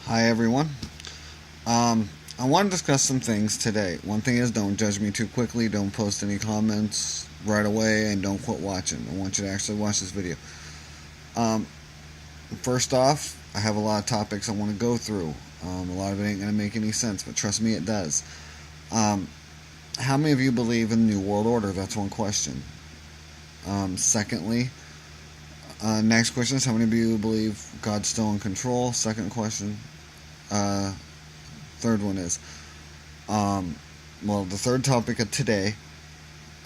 Hi everyone. I want to discuss some things today. One thing is, don't judge me too quickly. Don't post any comments right away, and don't quit watching. I want you to actually watch this video. Um, First off, I have a lot of topics I want to go through. A lot of it ain't gonna make any sense, but trust me, it does. Um, how many of you believe in the New World Order? That's one question. Secondly, next question is, how many of you believe God's still in control? Second question. Uh, Third one is, the third topic of today,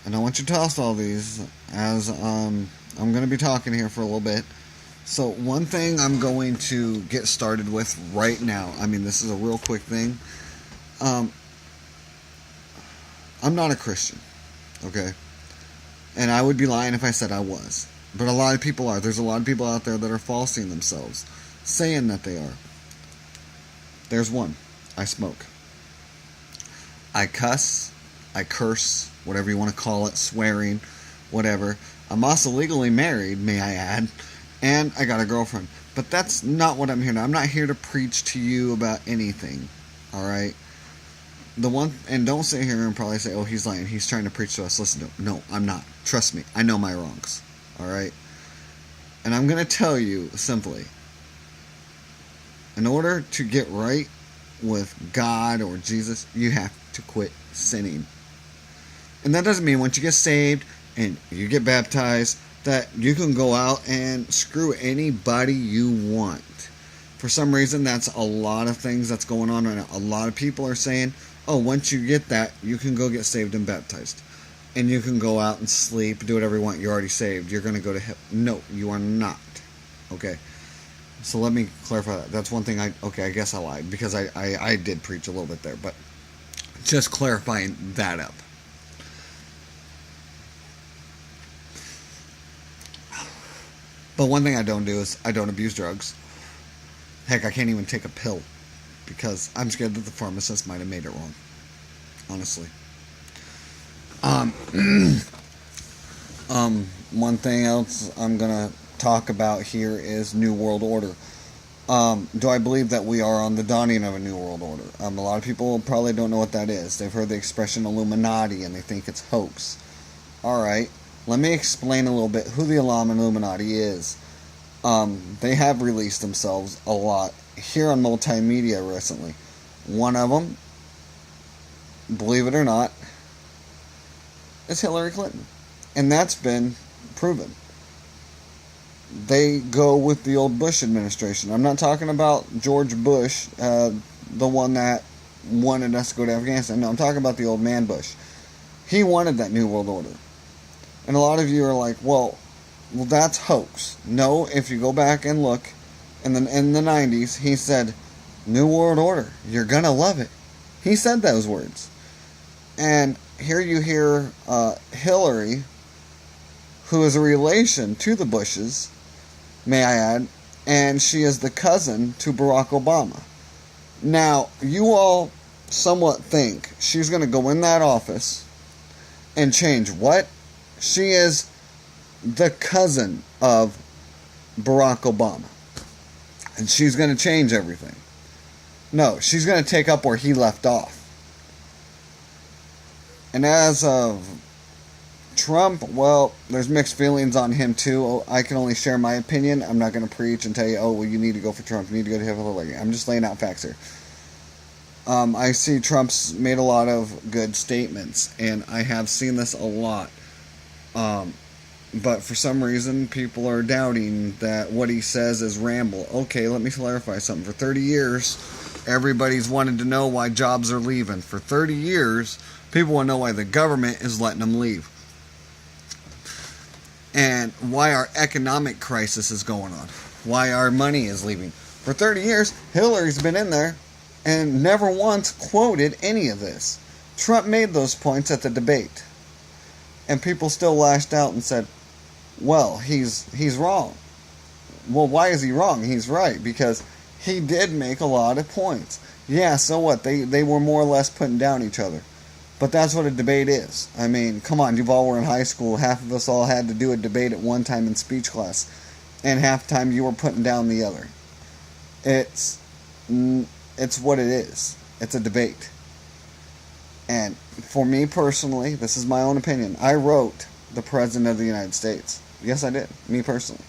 and I want you to toss all these as I'm going to be talking here for a little bit. So one thing I'm going to get started with right now, this is a real quick thing. I'm not a Christian, okay? And I would be lying if I said I was. But a lot of people are. There's a lot of people out there that are falsing themselves, saying that they are. There's one. I smoke. I cuss. I curse. Whatever you want to call it. Swearing. Whatever. I'm also legally married, may I add. And I got a girlfriend. But that's not what I'm here to. I'm not here to preach to you about anything. Alright? And don't sit here and probably say, oh, he's lying. He's trying to preach to us. Listen to him. No, I'm not. Trust me. I know my wrongs. Alright? And I'm going to tell you simply. In order to get right with God or Jesus, you have to quit sinning. And that doesn't mean once you get saved and you get baptized that you can go out and screw anybody you want. For some reason, that's a lot of things that's going on right now. A lot of people are saying, oh, once you get that, you can go get saved and baptized. And you can go out and sleep, do whatever you want. You're already saved. You're going to go to heaven. No, you are not. Okay. So let me clarify that. That's one thing I guess I lied, because I did preach a little bit there, but just clarifying that up. But one thing I don't do is I don't abuse drugs. Heck, I can't even take a pill because I'm scared that the pharmacist might have made it wrong. Honestly. One thing else I'm gonna talk about here is New World Order. Do I believe that we are on the dawning of a New World Order? A lot of people probably don't know what that is. They've heard the expression Illuminati and they think it's hoax. Alright, let me explain a little bit who the Illuminati is. They have released themselves a lot here on multimedia recently. One of them, believe it or not, is Hillary Clinton. And that's been proven. They go with the old Bush administration. I'm not talking about George Bush, the one that wanted us to go to Afghanistan. No, I'm talking about the old man Bush. He wanted that New World Order. And a lot of you are like, well, that's hoax. No, if you go back and look, in the 90s, he said, New World Order, you're going to love it. He said those words. And here you hear Hillary, who is a relation to the Bushes, may I add, and she is the cousin to Barack Obama. Now, you all somewhat think she's going to go in that office and change what? She is the cousin of Barack Obama. And she's going to change everything. No, she's going to take up where he left off. And as of Trump, well, there's mixed feelings on him too. I can only share my opinion. I'm not going to preach and tell you, oh, well, you need to go for Trump. You need to go to Hillary. I'm just laying out facts here. I see Trump's made a lot of good statements, and I have seen this a lot. But for some reason, people are doubting that what he says is ramble. Okay, let me clarify something. For 30 years, everybody's wanted to know why jobs are leaving. For 30 years, people want to know why the government is letting them leave. And why our economic crisis is going on. Why our money is leaving. For 30 years, Hillary's been in there and never once quoted any of this. Trump made those points at the debate. And people still lashed out and said, well, he's wrong. Well, why is he wrong? He's right, because he did make a lot of points. Yeah, so what? They were more or less putting down each other. But that's what a debate is. I mean, come on, you all were in high school. Half of us all had to do a debate at one time in speech class. And half the time you were putting down the other. It's It's what it is. It's a debate. And for me personally, this is my own opinion. I wrote the President of the United States. Yes, I did. Me personally.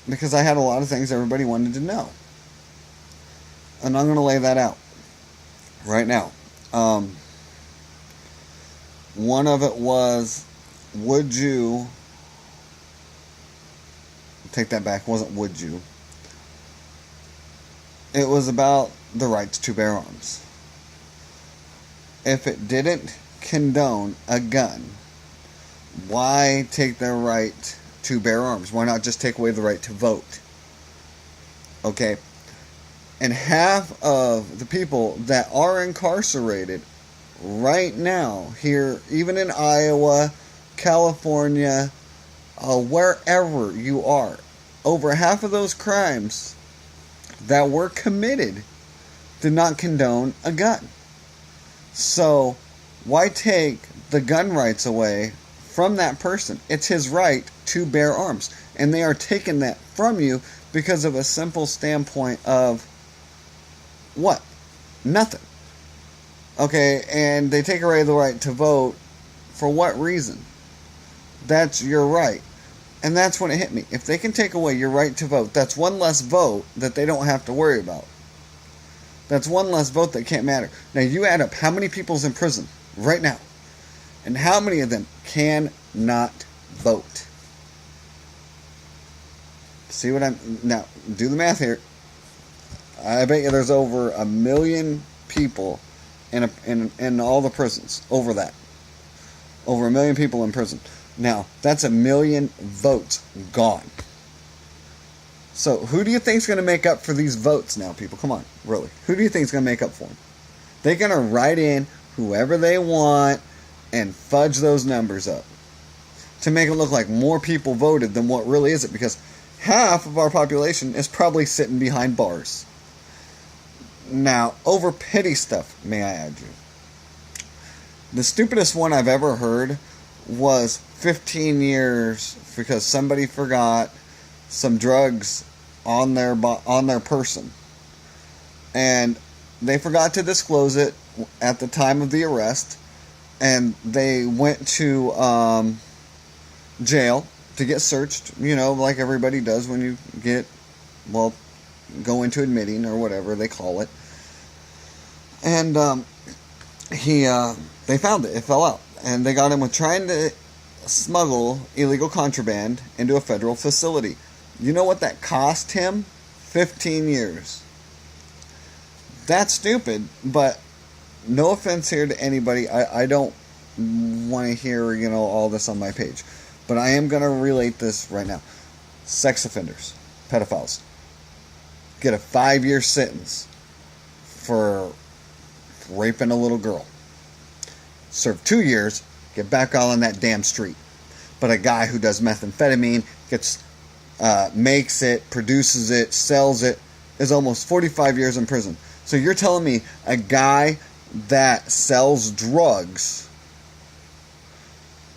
Because I had a lot of things everybody wanted to know. And I'm going to lay that out right now. One of it was, would you... Take that back. It wasn't would you. It was about the right to bear arms. If it didn't condone a gun, why take their right to bear arms? Why not just take away the right to vote? Okay? And half of the people that are incarcerated right now, here, even in Iowa, California, wherever you are, over half of those crimes that were committed did not condone a gun. So, why take the gun rights away from that person? It's his right to bear arms. And they are taking that from you because of a simple standpoint of what? Nothing. Okay, and they take away the right to vote for what reason? That's your right. And that's when it hit me. If they can take away your right to vote, that's one less vote that they don't have to worry about. That's one less vote that can't matter. Now you add up how many people's in prison right now, and how many of them cannot vote. See what I'm... Now, do the math here. I bet you there's over 1 million people in all the prisons. Over that. Over 1 million people in prison. Now, that's 1 million votes gone. So, who do you think is going to make up for these votes now, people? Come on, really. Who do you think is going to make up for them? They're going to write in whoever they want and fudge those numbers up to make it look like more people voted than what really is it, because half of our population is probably sitting behind bars. Now, over petty stuff, may I add you. The stupidest one I've ever heard was 15 years because somebody forgot some drugs on their person, and they forgot to disclose it at the time of the arrest, and they went to jail to get searched, you know, like everybody does when you go into admitting or whatever they call it. And they found it. It fell out. And they got him with trying to smuggle illegal contraband into a federal facility. You know what that cost him? 15 years. That's stupid, but no offense here to anybody. I don't want to hear, all this on my page. But I am going to relate this right now. Sex offenders, pedophiles, get a 5-year sentence for raping a little girl. Serve 2 years, get back out on that damn street. But a guy who does methamphetamine, makes it, produces it, sells it, is almost 45 years in prison. So you're telling me a guy that sells drugs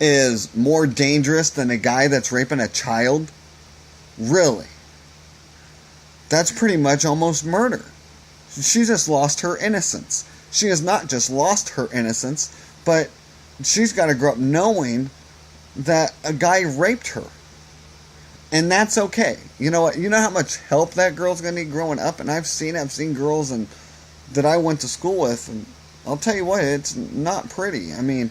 is more dangerous than a guy that's raping a child? Really? That's pretty much almost murder. She just lost her innocence. She has not just lost her innocence, but she's got to grow up knowing that a guy raped her. And that's okay. You know what? You know how much help that girl's going to need growing up? And I've seen girls that I went to school with, and I'll tell you what, it's not pretty. I mean,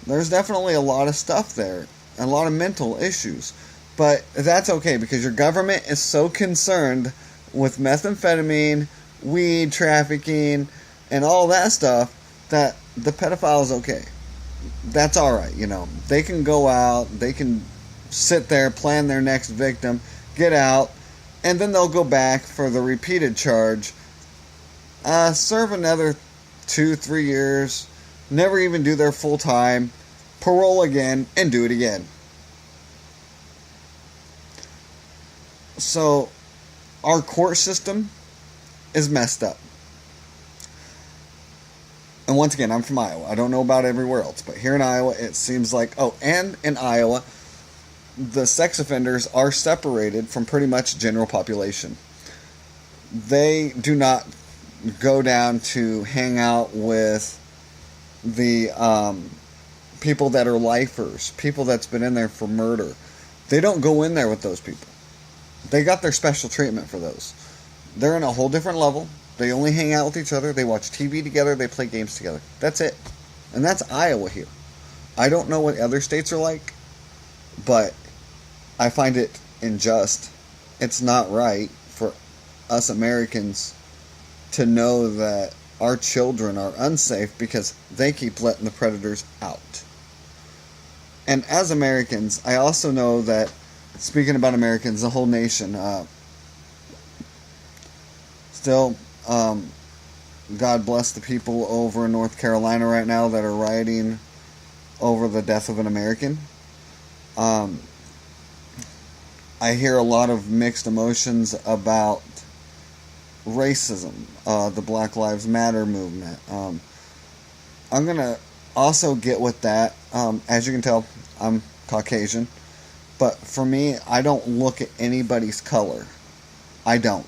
there's definitely a lot of stuff there, a lot of mental issues. But that's okay, because your government is so concerned with methamphetamine, weed trafficking, and all that stuff that the pedophile is okay. That's alright, They can go out, they can sit there, plan their next victim, get out, and then they'll go back for the repeated charge, serve another 2-3 years, never even do their full time, parole again, and do it again. So, our court system is messed up. And once again, I'm from Iowa. I don't know about everywhere else, but here in Iowa, it seems like... Oh, and in Iowa, the sex offenders are separated from pretty much general population. they do not go down to hang out with the people that are lifers, people that's been in there for murder. They don't go in there with those people. They got their special treatment for those. They're in a whole different level. They only hang out with each other. They watch TV together. They play games together. That's it. And that's Iowa here. I don't know what other states are like, but I find it unjust. It's not right for us Americans to know that our children are unsafe because they keep letting the predators out. And as Americans, I also know that, speaking about Americans, the whole nation, still, God bless the people over in North Carolina right now that are rioting over the death of an American. I hear a lot of mixed emotions about racism, the Black Lives Matter movement. I'm going to also get with that. As you can tell, I'm Caucasian. But for me, I don't look at anybody's color. I don't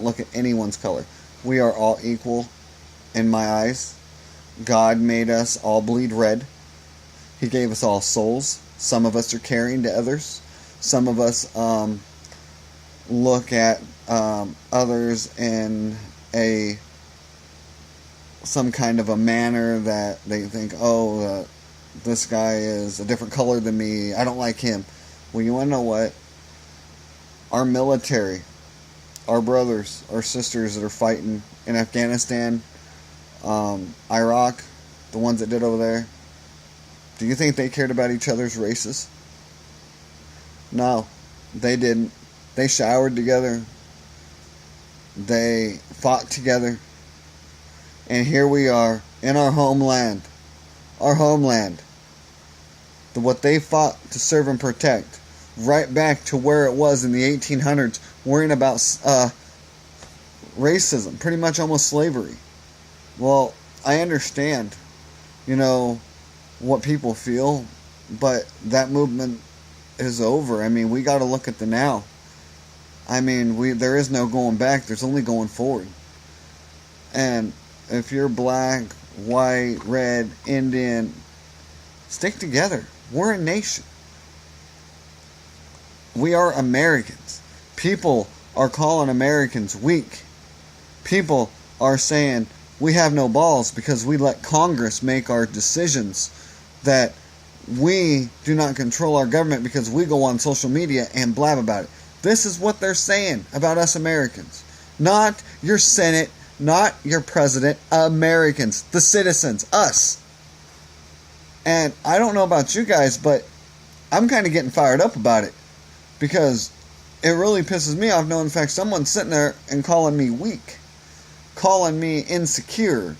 look at anyone's color. We are all equal in my eyes. God made us all bleed red. He gave us all souls. Some of us are caring to others. Some of us look at others in some kind of a manner that they think, this guy is a different color than me. I don't like him. Well, you want to know what? Our military, our brothers, our sisters that are fighting in Afghanistan, Iraq, the ones that did over there, do you think they cared about each other's races? No, they didn't. They showered together. They fought together. And here we are in our homeland. Our homeland. What they fought to serve and protect. Right back to where it was in the 1800s, worrying about racism, pretty much almost slavery. Well, I understand, what people feel, but that movement is over. I mean, we got to look at the now. I mean, there is no going back. There's only going forward. And if you're black, white, red, Indian, stick together. We're a nation. We are Americans. People are calling Americans weak. People are saying we have no balls because we let Congress make our decisions, that we do not control our government because we go on social media and blab about it. This is what they're saying about us Americans. Not your Senate, not your president, Americans, the citizens, us. And I don't know about you guys, but I'm kind of getting fired up about it because it really pisses me off knowing the fact someone's sitting there and calling me weak, calling me insecure,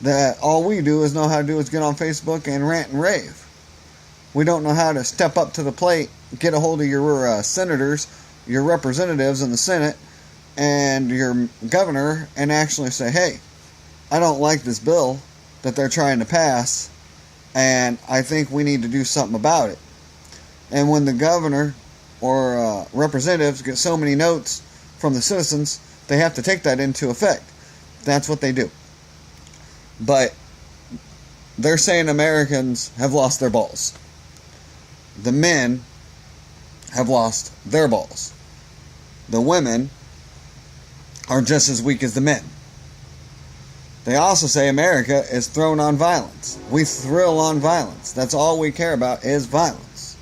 that all we do is know how to do is get on Facebook and rant and rave. We don't know how to step up to the plate, get a hold of your senators, your representatives in the Senate, and your governor, and actually say, hey, I don't like this bill that they're trying to pass, and I think we need to do something about it. And when the governor or representatives get so many notes from the citizens, they have to take that into effect. That's what they do. But they're saying Americans have lost their balls. The men have lost their balls. The women are just as weak as the men. They also say America is thrown on violence. We thrill on violence. That's all we care about is violence.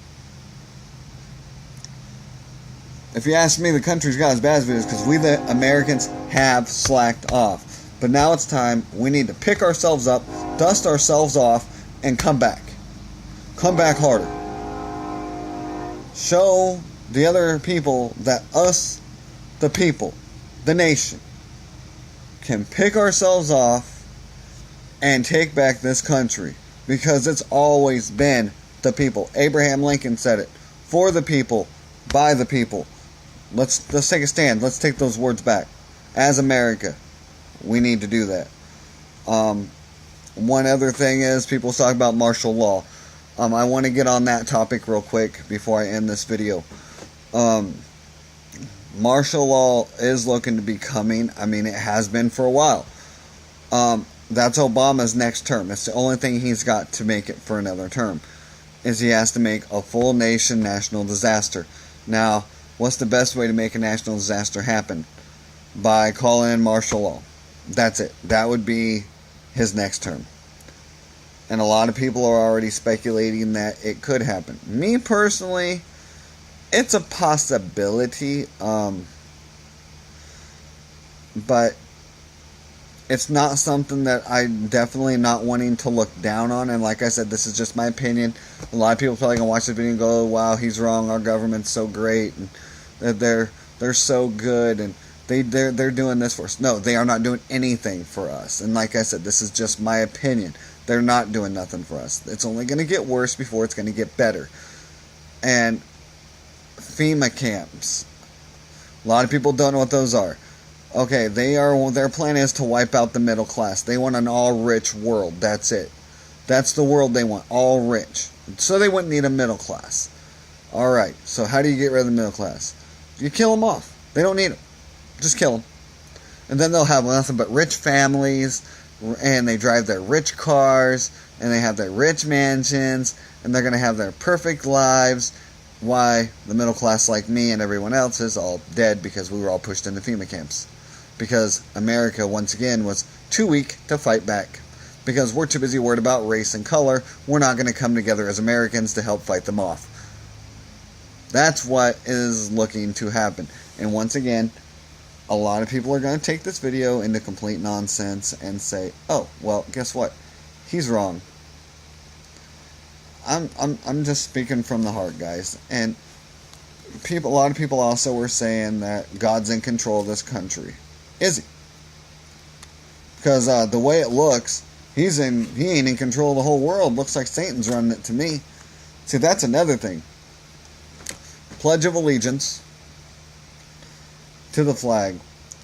If you ask me, the country's got as bad as it is because we, the Americans, have slacked off. But now it's time. We need to pick ourselves up, dust ourselves off, and come back. Come back harder. Show the other people that us, the people, the nation, can pick ourselves off and take back this country. Because it's always been the people. Abraham Lincoln said it. For the people, by the people. Let's take a stand. Let's take those words back. As America, we need to do that. One other thing is people talk about martial law. I want to get on that topic real quick before I end this video. Martial law is looking to be coming. I mean, it has been for a while. That's Obama's next term. It's the only thing he's got to make it for another term, is he has to make a full nation national disaster. Now, what's the best way to make a national disaster happen? By calling in martial law. That's it. That would be his next term. And a lot of people are already speculating that it could happen. Me personally, it's a possibility, but it's not something that I'm definitely not wanting to look down on. And like I said, this is just my opinion. A lot of people probably gonna watch this video and go, "Oh, wow, he's wrong. Our government's so great, and they're so good, and they're doing this for us." No, they are not doing anything for us. And like I said, this is just my opinion. They're not doing nothing for us. It's only going to get worse before it's going to get better. And FEMA camps. A lot of people don't know what those are. Okay, their plan is to wipe out the middle class. They want an all-rich world. That's it. That's the world they want, all rich. So they wouldn't need a middle class. Alright, so how do you get rid of the middle class? You kill them off. They don't need them. Just kill them. And then they'll have nothing but rich families, and they drive their rich cars, and they have their rich mansions, and they're going to have their perfect lives. Why? The middle class like me and everyone else is all dead because we were all pushed into FEMA camps. Because America, once again, was too weak to fight back. Because we're too busy worried about race and color, we're not going to come together as Americans to help fight them off. That's what is looking to happen. And once again, a lot of people are going to take this video into complete nonsense and say, "Oh, well, guess what? He's wrong." I'm just speaking from the heart, guys. And a lot of people also were saying that God's in control of this country. Is he? Because the way it looks, he ain't in control of the whole world. Looks like Satan's running it to me. See, that's another thing. Pledge of Allegiance to the flag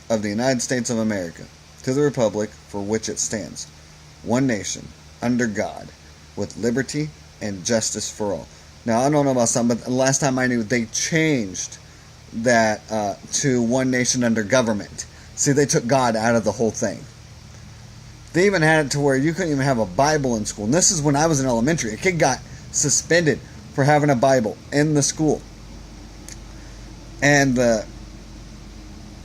of the United States of America, to the republic for which it stands, one nation, under God, with liberty and justice for all. Now, I don't know about some, but the last time I knew, they changed that to one nation under government. See, they took God out of the whole thing. They even had it to where you couldn't even have a Bible in school. And this is when I was in elementary. A kid got suspended for having a Bible in the school. And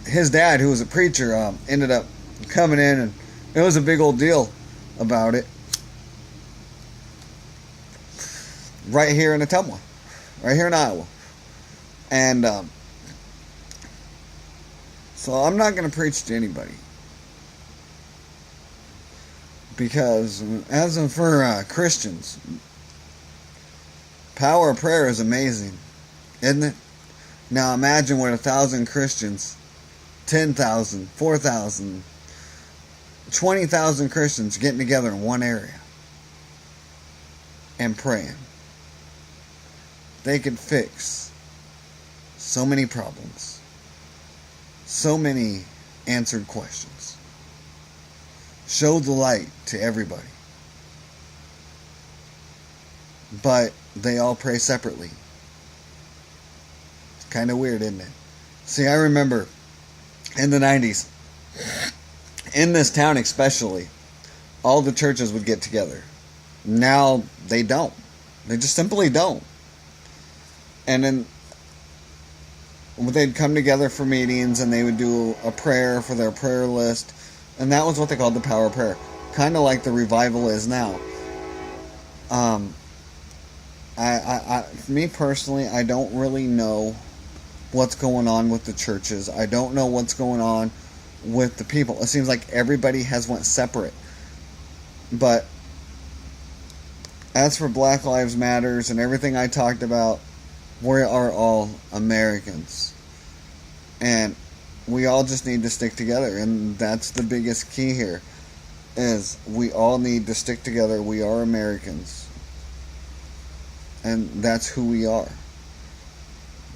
his dad, who was a preacher, ended up coming in, and it was a big old deal about it. Right here in Ottumwa. Right here in Iowa. And so I'm not going to preach to anybody. Because as for Christians, power of prayer is amazing, isn't it? Now imagine what 1,000 Christians, 10,000, 4,000, 20,000 Christians getting together in one area and praying. They could fix so many problems, so many answered questions, show the light to everybody. But they all pray separately. It's kind of weird, isn't it? See, I remember in the 90s, in this town especially, all the churches would get together. Now they don't. They just simply don't. And then they'd come together for meetings, and they would do a prayer for their prayer list, and that was what they called the power of prayer, kind of like the revival is now. Me personally, I don't really know what's going on with the churches. I don't know what's going on with the people. It seems like everybody has went separate. But as for Black Lives Matters and everything I talked about, we are all Americans. And we all just need to stick together. And that's the biggest key here, is we all need to stick together. We are Americans. And that's who we are.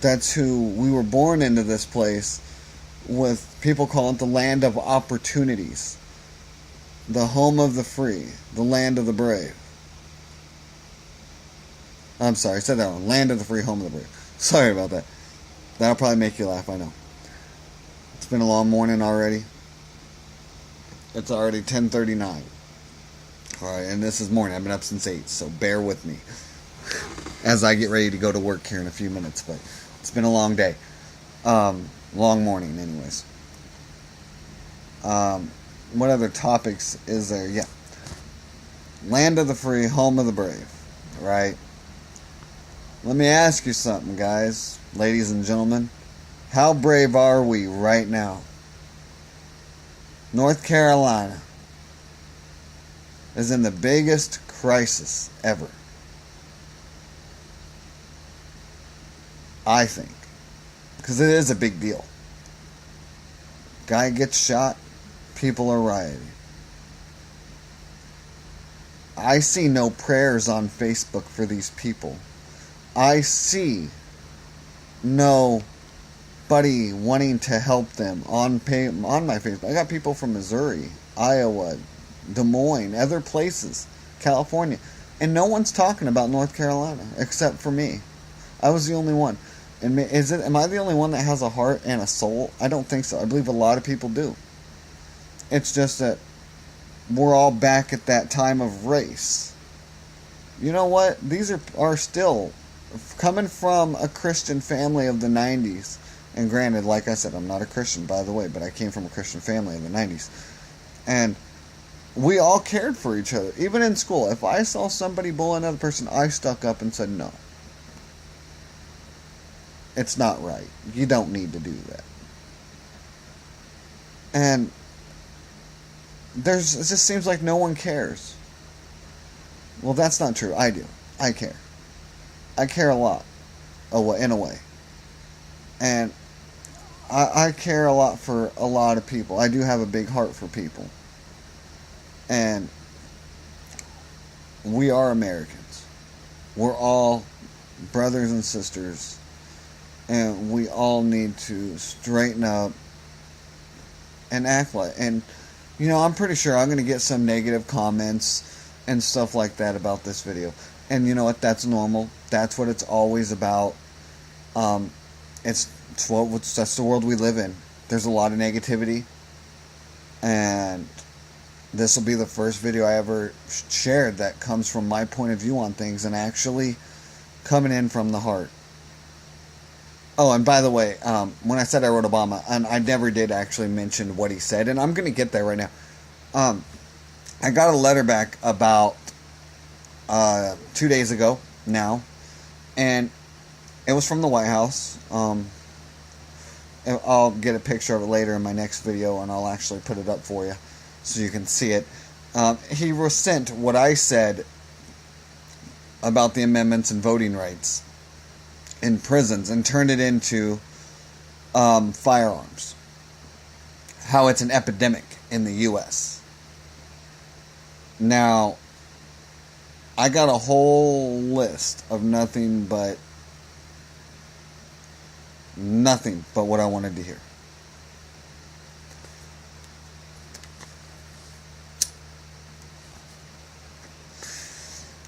That's who we were born into this place, with people calling it the land of opportunities, the home of the free, the land of the brave. I'm sorry, I said that wrong. Land of the free, home of the brave. Sorry about that. That'll probably make you laugh, I know. It's been a long morning already. It's already 10:39. Alright, and this is morning. I've been up since 8, so bear with me as I get ready to go to work here in a few minutes. But it's been a long day. Long morning, anyways. What other topics is there? Yeah. Land of the free, home of the brave. Right? Let me ask you something, guys, ladies and gentlemen. How brave are we right now? North Carolina is in the biggest crisis ever. I think. Because it is a big deal. Guy gets shot, people are rioting. I see no prayers on Facebook for these people. I see nobody wanting to help them on my Facebook. I got people from Missouri, Iowa, Des Moines, other places, California, and no one's talking about North Carolina except for me. I was the only one. And am I the only one that has a heart and a soul? I don't think so. I believe a lot of people do. It's just that we're all back at that time of race. You know what? These are still coming from a Christian family of the 90s. And granted, like I said, I'm not a Christian, by the way, but I came from a Christian family in the 90s. And we all cared for each other. Even in school, if I saw somebody bully another person, I stuck up and said no. It's not right. You don't need to do that. And it just seems like no one cares. Well, that's not true. I do. I care. I care a lot, in a way. And I care a lot for a lot of people. I do have a big heart for people. And we are Americans. We're all brothers and sisters. And we all need to straighten up and act like. And, I'm pretty sure I'm going to get some negative comments and stuff like that about this video. And you know what? That's normal. That's what it's always about. That's the world we live in. There's a lot of negativity. And this will be the first video I ever shared that comes from my point of view on things and actually coming in from the heart. Oh, and by the way, when I said I wrote Obama, I never did actually mention what he said, and I'm going to get there right now. I got a letter back about 2 days ago now, and it was from the White House. I'll get a picture of it later in my next video, and I'll actually put it up for you so you can see it. He resent what I said about the amendments and voting rights in prisons and turned it into firearms. How it's an epidemic in the U.S. Now, I got a whole list of nothing but what I wanted to hear.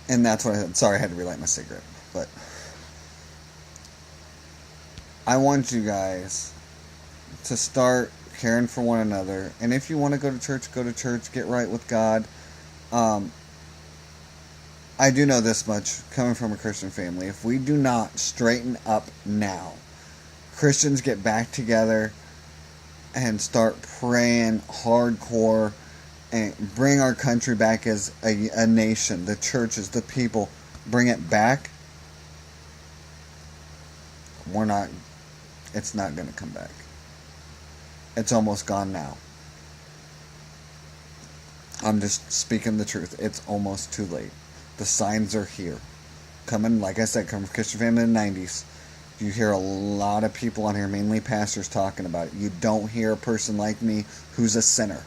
And that's what I said. Sorry, I had to relight my cigarette. But I want you guys to start caring for one another. And if you want to go to church, get right with God. I do know this much, coming from a Christian family. If we do not straighten up now, Christians get back together and start praying hardcore and bring our country back as a nation, the churches, the people, bring it back, it's not going to come back. It's almost gone now. I'm just speaking the truth. It's almost too late. The signs are here. Coming, like I said, coming from Christian family in the 90s. You hear a lot of people on here, mainly pastors, talking about it. You don't hear a person like me who's a sinner.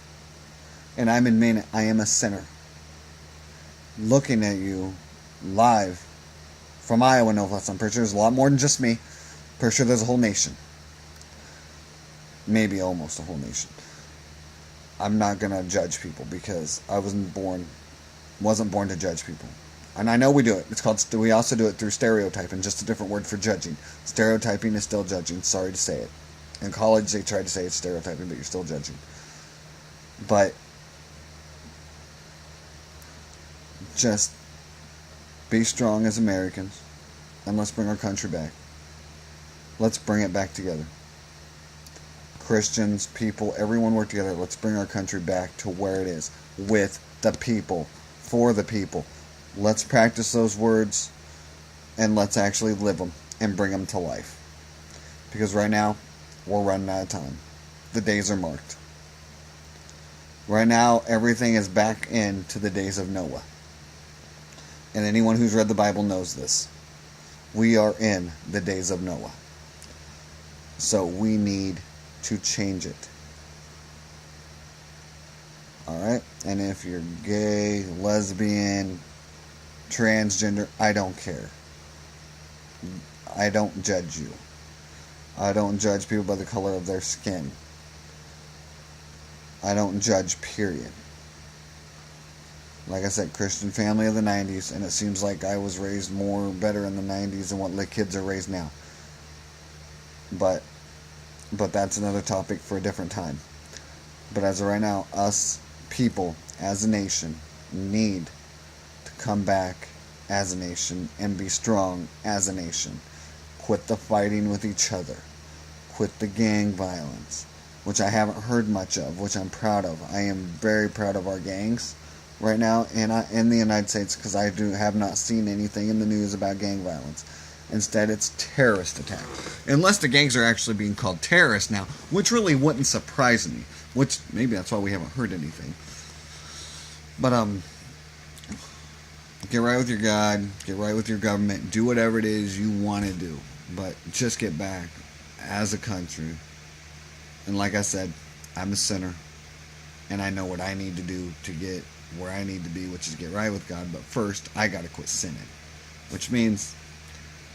And I'm admitting it, I am a sinner. Looking at you live from Iowa, no less. I'm pretty sure there's a lot more than just me. Pretty sure there's a whole nation. Maybe almost a whole nation. I'm not going to judge people because I wasn't born to judge people. And I know we do it. We also do it through stereotyping, just a different word for judging. Stereotyping is still judging. Sorry to say it. In college, they try to say it's stereotyping, but you're still judging. But just be strong as Americans, and let's bring our country back. Let's bring it back together. Christians, people, everyone work together. Let's bring our country back to where it is, with the people, for the people. Let's practice those words, and let's actually live them and bring them to life. Because right now, we're running out of time. The days are marked. Right now, everything is back into the days of Noah. And anyone who's read the Bible knows this. We are in the days of Noah. So we need to change it. Alright? And if you're gay, lesbian, transgender, I don't care. I don't judge you. I don't judge people by the color of their skin. I don't judge, period. Like I said, Christian family of the 90s, and it seems like I was raised more better in the 90s than what the kids are raised now. But that's another topic for a different time. But as of right now, us people as a nation need to come back as a nation and be strong as a nation. Quit the fighting with each other. Quit the gang violence, which I haven't heard much of, which I'm proud of. I am very proud of our gangs right now in the United States, because I have not seen anything in the news about gang violence. Instead, it's terrorist attacks. Unless the gangs are actually being called terrorists now, which really wouldn't surprise me. Which, maybe that's why we haven't heard anything. But, get right with your God. Get right with your government. Do whatever it is you want to do. But just get back as a country. And like I said, I'm a sinner. And I know what I need to do to get where I need to be, which is get right with God. But first, I got to quit sinning. Which means,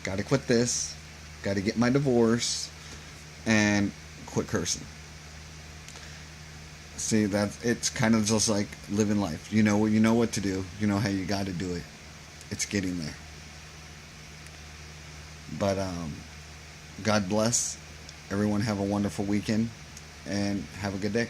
got to quit this, got to get my divorce, and quit cursing. See, it's kind of just like living life. You know what to do. You know how you got to do it. It's getting there. But God bless. Everyone have a wonderful weekend, and have a good day.